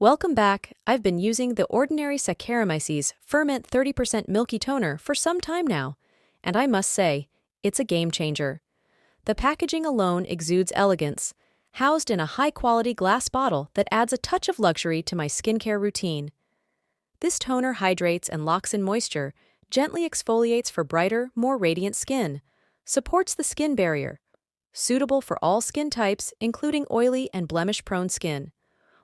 Welcome back. I've been using the Ordinary Saccharomyces Ferment 30% Milky Toner for some time now, and I must say, it's a game changer. The packaging alone exudes elegance, housed in a high-quality glass bottle that adds a touch of luxury to my skincare routine. This toner hydrates and locks in moisture, gently exfoliates for brighter, more radiant skin, supports the skin barrier, suitable for all skin types, including oily and blemish-prone skin.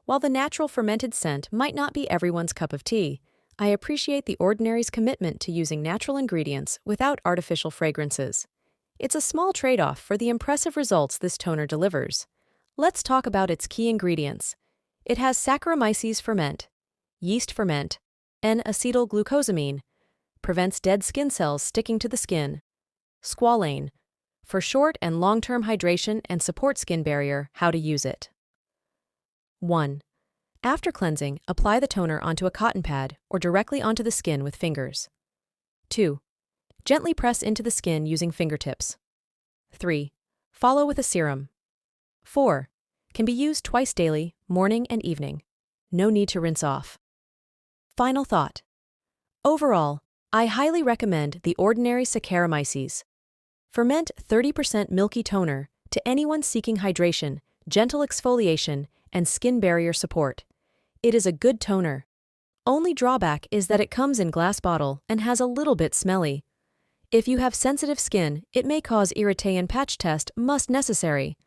While the natural fermented scent might not be everyone's cup of tea, I appreciate the Ordinary's commitment to using natural ingredients without artificial fragrances. It's a small trade-off for the impressive results this toner delivers. Let's talk about its key ingredients. It has Saccharomyces ferment, yeast ferment, N-acetylglucosamine, prevents dead skin cells sticking to the skin, squalane, for short and long-term hydration and support skin barrier. How to use it. 1. After cleansing, apply the toner onto a cotton pad or directly onto the skin with fingers. 2. Gently press into the skin using fingertips. 3. Follow with a serum. 4. Can be used twice daily, morning and evening. No need to rinse off. Final thought. Overall, I highly recommend the Ordinary Saccharomyces Ferment 30% Milky Toner to anyone seeking hydration, gentle exfoliation, and skin barrier support. It is a good toner. Only drawback is that it comes in glass bottle and has a little bit smelly. If you have sensitive skin, it may cause irritation. Patch test must necessary.